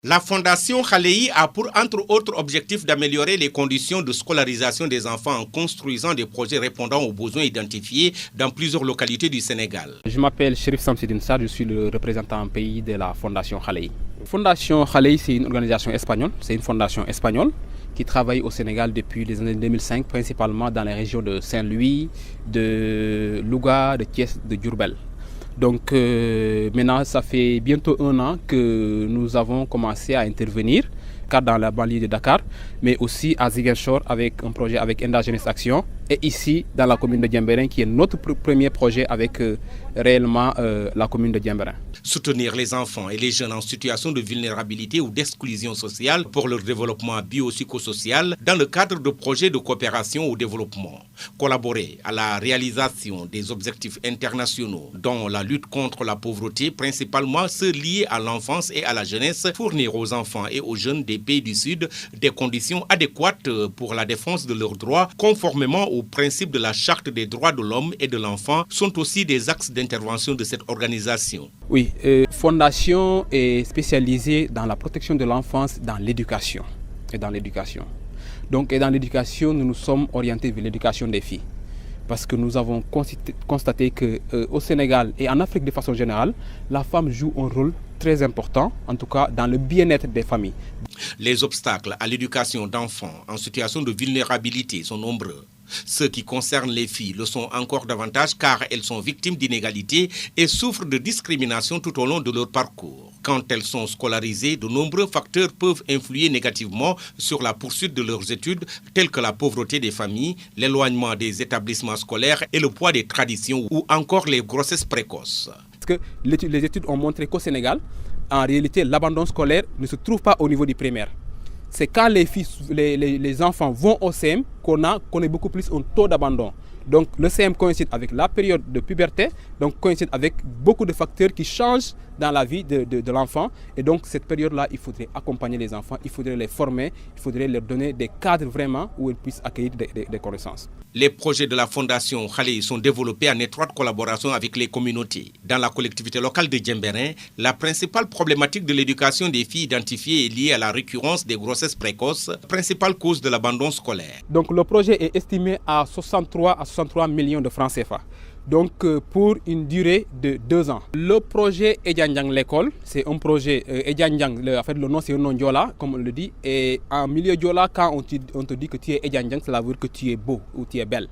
La Fondation Khalei a pour entre autres objectifs d'améliorer les conditions de scolarisation des enfants en construisant des projets répondant aux besoins identifiés dans plusieurs localités du Sénégal. Je m'appelle Chérif Samsidine Sarr, je suis le représentant pays de la Fondation Khalei. La Fondation Khalei, c'est une organisation espagnole, c'est une fondation espagnole qui travaille au Sénégal depuis les années 2005, principalement dans les régions de Saint-Louis, de Louga, de Thiès, de Diourbel. Donc maintenant, ça fait bientôt 1 an que nous avons commencé à intervenir, car dans la banlieue de Dakar, mais aussi à Ziguinchor avec un projet avec Enda Jeunesse Action, et ici dans la commune de Diembéring, qui est notre premier projet avec réellement la commune de Diembéring. Soutenir les enfants et les jeunes en situation de vulnérabilité ou d'exclusion sociale pour leur développement bio-psychosocial dans le cadre de projets de coopération au développement. Collaborer à la réalisation des objectifs internationaux dont la lutte contre la pauvreté, principalement ceux liés à l'enfance et à la jeunesse, fournir aux enfants et aux jeunes des pays du Sud des conditions adéquates pour la défense de leurs droits conformément aux principes de la Charte des droits de l'homme et de l'enfant sont aussi des axes d'intervention de cette organisation. Oui, Fondation est spécialisée dans la protection de l'enfance, dans l'éducation. Donc, dans l'éducation, nous nous sommes orientés vers l'éducation des filles. Parce que nous avons constaté qu'au Sénégal et en Afrique de façon générale, la femme joue un rôle très important, en tout cas dans le bien-être des familles. Les obstacles à l'éducation d'enfants en situation de vulnérabilité sont nombreux. Ceux qui concernent les filles le sont encore davantage car elles sont victimes d'inégalités et souffrent de discrimination tout au long de leur parcours. Quand elles sont scolarisées, de nombreux facteurs peuvent influer négativement sur la poursuite de leurs études, tels que la pauvreté des familles, l'éloignement des établissements scolaires et le poids des traditions ou encore les grossesses précoces. Parce que les études ont montré qu'au Sénégal, en réalité, l'abandon scolaire ne se trouve pas au niveau du primaire. C'est quand les enfants vont au CM qu'on est beaucoup plus un taux d'abandon. Donc le CM coïncide avec la période de puberté, donc coïncide avec beaucoup de facteurs qui changent dans la vie de l'enfant. Et donc cette période-là, il faudrait accompagner les enfants, il faudrait les former, il faudrait leur donner des cadres vraiment où ils puissent accueillir des connaissances. Les projets de la Fondation Khalei sont développés en étroite collaboration avec les communautés. Dans la collectivité locale de Diembéring, la principale problématique de l'éducation des filles identifiée est liée à la récurrence des grossesses précoces, principale cause de l'abandon scolaire. Donc le projet est estimé à 63 millions de francs CFA. Donc pour une durée de 2 ans. Le projet Edianjang l'école, c'est un projet Edianjang, en fait le nom c'est un nom Diola, comme on le dit. Et en milieu Diola, quand on te dit que tu es Edianjang, cela veut dire que tu es beau ou tu es belle.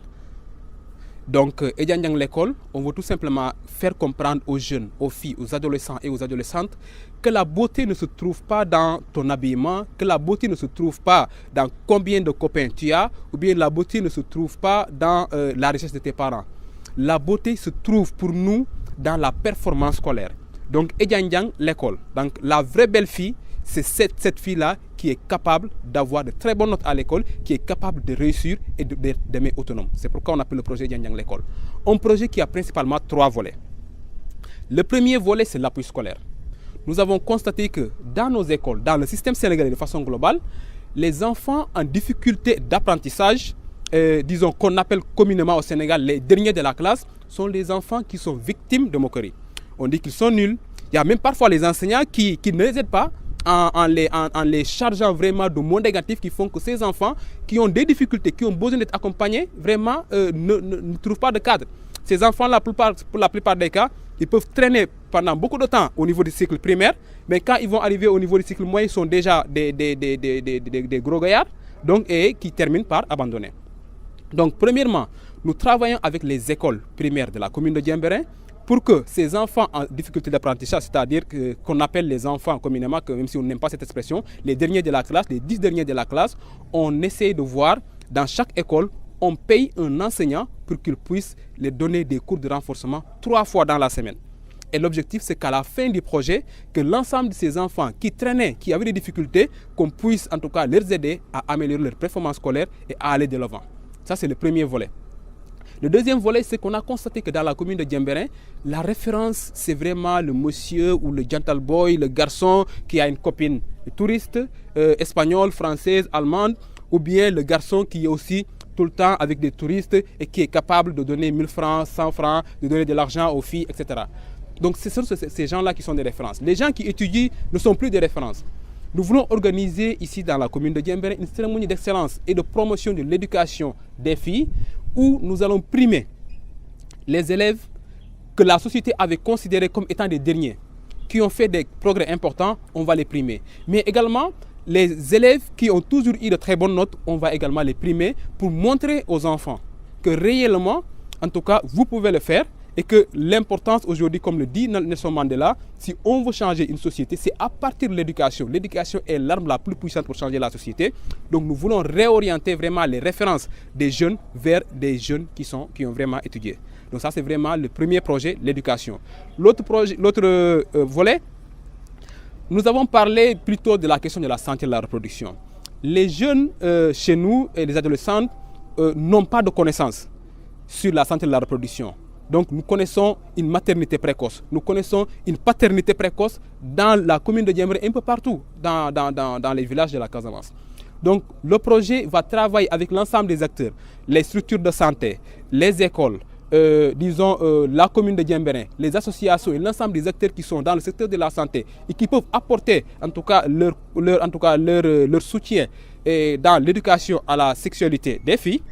Donc Edianjang l'école, on veut tout simplement faire comprendre aux jeunes, aux filles, aux adolescents et aux adolescentes que la beauté ne se trouve pas dans ton habillement, que la beauté ne se trouve pas dans combien de copains tu as, ou bien la beauté ne se trouve pas dans la richesse de tes parents. La beauté se trouve pour nous dans la performance scolaire. Donc Edianjang l'école. Donc la vraie belle fille, c'est cette fille-là qui est capable d'avoir de très bonnes notes à l'école, qui est capable de réussir et d'aimer autonome. C'est pourquoi on appelle le projet Edianjang l'école. Un projet qui a principalement 3 volets. Le premier volet, c'est l'appui scolaire. Nous avons constaté que dans nos écoles, dans le système sénégalais de façon globale, les enfants en difficulté d'apprentissage, disons qu'on appelle communément au Sénégal les derniers de la classe, sont les enfants qui sont victimes de moqueries. On dit qu'ils sont nuls. Il y a même parfois les enseignants qui ne les aident pas en les chargeant vraiment de mots négatifs qui font que ces enfants qui ont des difficultés, qui ont besoin d'être accompagnés, vraiment ne trouvent pas de cadre. Ces enfants-là, pour la plupart des cas, ils peuvent traîner pendant beaucoup de temps au niveau du cycle primaire, mais quand ils vont arriver au niveau du cycle moyen, ils sont déjà des gros gaillards, donc, et qui terminent par abandonner. Donc, premièrement, nous travaillons avec les écoles primaires de la commune de Diembéring pour que ces enfants en difficulté d'apprentissage, c'est-à-dire qu'on appelle les enfants communément, que même si on n'aime pas cette expression, les derniers de la classe, les 10 derniers de la classe, on essaie de voir dans chaque école, on paye un enseignant pour qu'il puisse les donner des cours de renforcement 3 fois dans la semaine. Et l'objectif, c'est qu'à la fin du projet, que l'ensemble de ces enfants qui traînaient, qui avaient des difficultés, qu'on puisse en tout cas les aider à améliorer leur performance scolaire et à aller de l'avant. Ça, c'est le premier volet. Le deuxième volet, c'est qu'on a constaté que dans la commune de Diembéring, la référence, c'est vraiment le monsieur ou le gentle boy, le garçon qui a une copine touriste, espagnole, française, allemande, ou bien le garçon qui est aussi tout le temps avec des touristes et qui est capable de donner 1000 francs, 100 francs, de donner de l'argent aux filles, etc. Donc, ce sont ces gens-là qui sont des références. Les gens qui étudient ne sont plus des références. Nous voulons organiser ici dans la commune de Diembéring une cérémonie d'excellence et de promotion de l'éducation des filles où nous allons primer les élèves que la société avait considérés comme étant des derniers, qui ont fait des progrès importants, on va les primer. Mais également, les élèves qui ont toujours eu de très bonnes notes, on va également les primer pour montrer aux enfants que réellement, en tout cas, vous pouvez le faire et que l'importance aujourd'hui, comme le dit Nelson Mandela, si on veut changer une société, c'est à partir de l'éducation. L'éducation est l'arme la plus puissante pour changer la société. Donc nous voulons réorienter vraiment les références des jeunes vers des jeunes qui ont vraiment étudié. Donc ça, c'est vraiment le premier projet, l'éducation. L'autre volet, nous avons parlé plutôt de la question de la santé et de la reproduction. Les jeunes chez nous et les adolescents n'ont pas de connaissances sur la santé et la reproduction. Donc nous connaissons une maternité précoce, nous connaissons une paternité précoce dans la commune de Diembéring, un peu partout dans les villages de la Casamance. Donc le projet va travailler avec l'ensemble des acteurs, les structures de santé, les écoles, la commune de Diembéring, les associations et l'ensemble des acteurs qui sont dans le secteur de la santé et qui peuvent apporter en tout cas leur soutien dans l'éducation à la sexualité des filles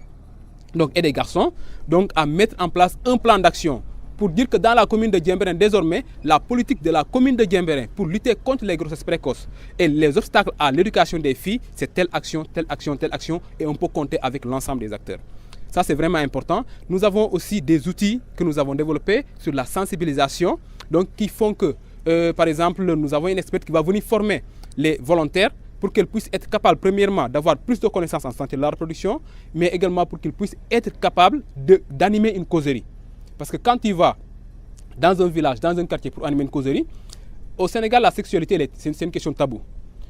et des garçons, donc à mettre en place un plan d'action pour dire que dans la commune de Diembéring, désormais, la politique de la commune de Diembéring pour lutter contre les grossesses précoces et les obstacles à l'éducation des filles, c'est telle action, telle action, telle action, et on peut compter avec l'ensemble des acteurs. Ça, c'est vraiment important. Nous avons aussi des outils que nous avons développés sur la sensibilisation, donc qui font que, par exemple, nous avons une experte qui va venir former les volontaires pour qu'elles puissent être capables, premièrement, d'avoir plus de connaissances en santé de la reproduction, mais également pour qu'ils puissent être capables d'animer une causerie. Parce que quand tu vas dans un village, dans un quartier pour animer une causerie, au Sénégal, la sexualité, c'est une question taboue.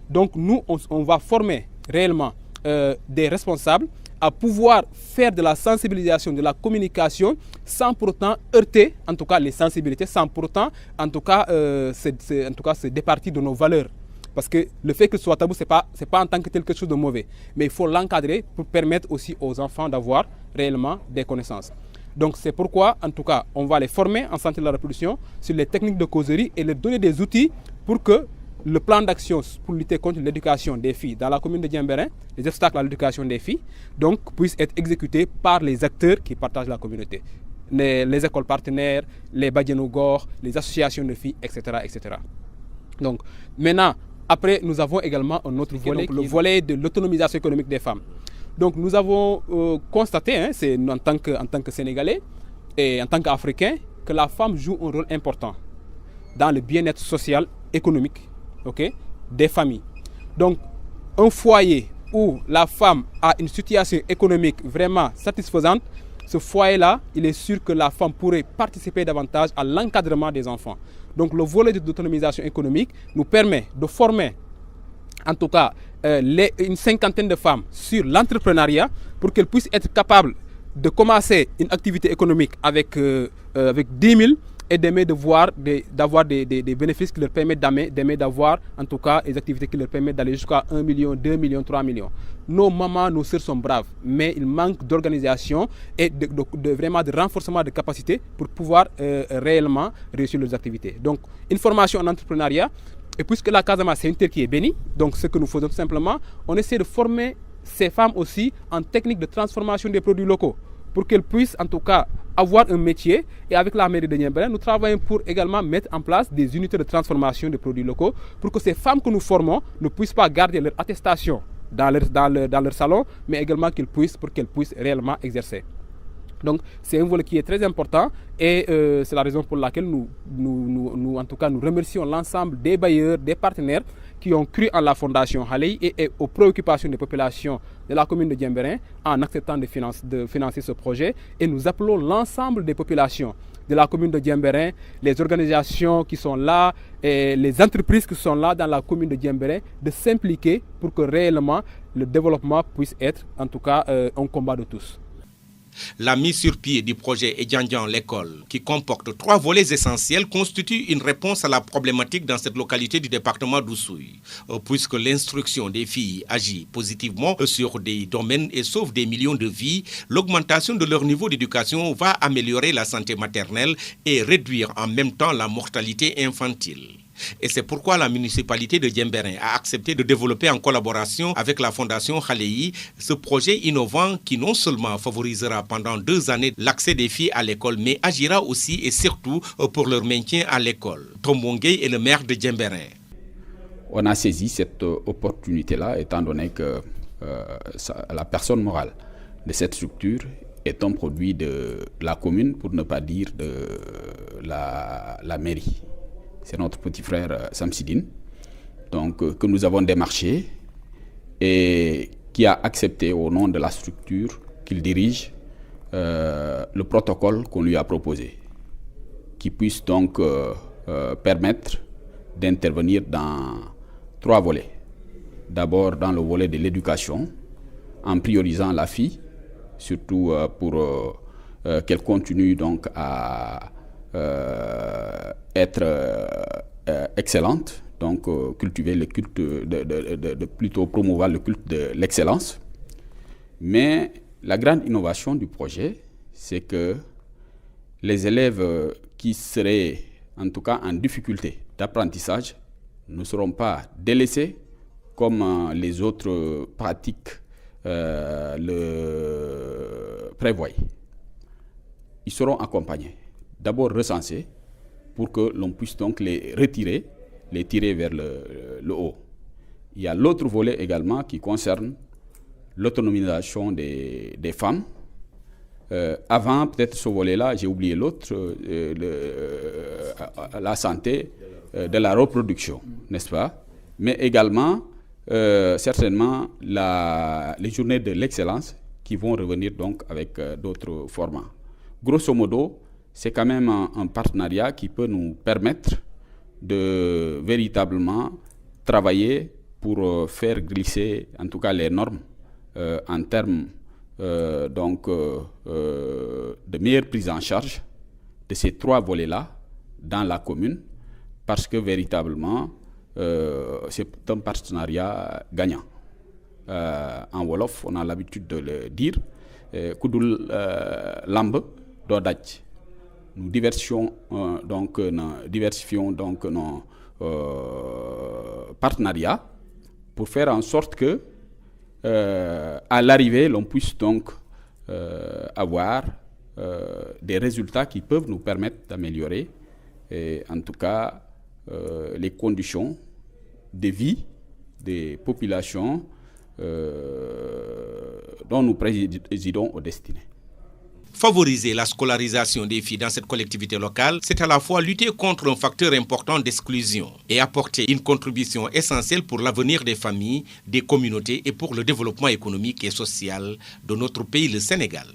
Donc nous, on va former réellement des responsables à pouvoir faire de la sensibilisation, de la communication, sans pour autant heurter, en tout cas, les sensibilités, sans pour autant, en tout cas, se départir de nos valeurs. Parce que le fait que ce soit tabou, ce n'est pas en tant que tel quelque chose de mauvais. Mais il faut l'encadrer pour permettre aussi aux enfants d'avoir réellement des connaissances. Donc c'est pourquoi, en tout cas, on va les former en santé de la reproduction sur les techniques de causerie et leur donner des outils pour que le plan d'action pour lutter contre l'éducation des filles dans la commune de Diembéring, les obstacles à l'éducation des filles, donc puissent être exécutés par les acteurs qui partagent la communauté. Les écoles partenaires, les Badianougor, les associations de filles, etc., etc. Donc maintenant, après, nous avons également un autre volet, le volet de l'autonomisation économique des femmes. Donc nous avons constaté, c'est en tant que Sénégalais et en tant qu'Africains, que la femme joue un rôle important dans le bien-être social, économique, des familles. Donc un foyer où la femme a une situation économique vraiment satisfaisante, ce foyer-là, il est sûr que la femme pourrait participer davantage à l'encadrement des enfants. Donc le volet d'autonomisation économique nous permet de former en tout cas une cinquantaine de femmes sur l'entrepreneuriat pour qu'elles puissent être capables de commencer une activité économique avec 10 000 et d'avoir des bénéfices qui leur permettent d'avoir en tout cas des activités qui leur permettent d'aller jusqu'à 1 million, 2 millions, 3 millions. Nos mamans, nos sœurs sont braves, mais il manque d'organisation et vraiment de renforcement de capacité pour pouvoir réellement réussir leurs activités. Donc une formation en entrepreneuriat, et puisque la Casamance c'est une terre qui est bénie, donc ce que nous faisons tout simplement, on essaie de former ces femmes aussi en technique de transformation des produits locaux pour qu'elles puissent en tout cas avoir un métier. Et avec la mairie de Diembéring, nous travaillons pour également mettre en place des unités de transformation des produits locaux pour que ces femmes que nous formons ne puissent pas garder leur attestation dans leur salon, mais également qu'elles puissent réellement exercer. Donc c'est un volet qui est très important et c'est la raison pour laquelle nous en tout cas, nous remercions l'ensemble des bailleurs, des partenaires qui ont cru en la Fondation Haley et aux préoccupations des populations de la commune de Diembéring en acceptant de financer ce projet. Et nous appelons l'ensemble des populations de la commune de Diembéring, les organisations qui sont là, et les entreprises qui sont là dans la commune de Diembéring, de s'impliquer pour que réellement le développement puisse être en tout cas un combat de tous. La mise sur pied du projet Ediandian l'école, qui comporte 3 volets essentiels, constitue une réponse à la problématique dans cette localité du département d'Oussouye, puisque l'instruction des filles agit positivement sur des domaines et sauve des millions de vies. L'augmentation de leur niveau d'éducation va améliorer la santé maternelle et réduire en même temps la mortalité infantile. Et c'est pourquoi la municipalité de Diembéring a accepté de développer en collaboration avec la Fondation Khalei ce projet innovant qui non seulement favorisera pendant 2 années l'accès des filles à l'école, mais agira aussi et surtout pour leur maintien à l'école. Tombongay est le maire de Diembéring. On a saisi cette opportunité-là étant donné que la personne morale de cette structure est un produit de la commune, pour ne pas dire de la mairie. C'est notre petit frère Samsidine, donc, que nous avons démarché et qui a accepté au nom de la structure qu'il dirige le protocole qu'on lui a proposé, qui puisse donc permettre d'intervenir dans 3 volets. D'abord dans le volet de l'éducation, en priorisant la fille, surtout pour qu'elle continue donc à être excellente, donc cultiver le culte, plutôt promouvoir le culte de l'excellence. Mais la grande innovation du projet, c'est que les élèves qui seraient en tout cas en difficulté d'apprentissage ne seront pas délaissés comme les autres pratiques le prévoient. Ils seront accompagnés, d'abord recensés, pour que l'on puisse donc les tirer vers le haut. Il y a l'autre volet également qui concerne l'autonomisation des femmes. Avant peut-être ce volet-là, j'ai oublié l'autre, la santé de la reproduction, n'est-ce pas? Mais également, certainement, les journées de l'excellence qui vont revenir donc avec d'autres formats. Grosso modo, c'est quand même un partenariat qui peut nous permettre de véritablement travailler pour faire glisser en tout cas les normes en termes de meilleure prise en charge de ces 3 volets-là dans la commune, parce que véritablement c'est un partenariat gagnant. En Wolof, on a l'habitude de le dire, Kudul Lamb do daj. Nous diversifions donc nos partenariats pour faire en sorte que à l'arrivée, l'on puisse donc avoir des résultats qui peuvent nous permettre d'améliorer en tout cas les conditions de vie des populations dont nous présidons aux destinées. Favoriser la scolarisation des filles dans cette collectivité locale, c'est à la fois lutter contre un facteur important d'exclusion et apporter une contribution essentielle pour l'avenir des familles, des communautés et pour le développement économique et social de notre pays, le Sénégal.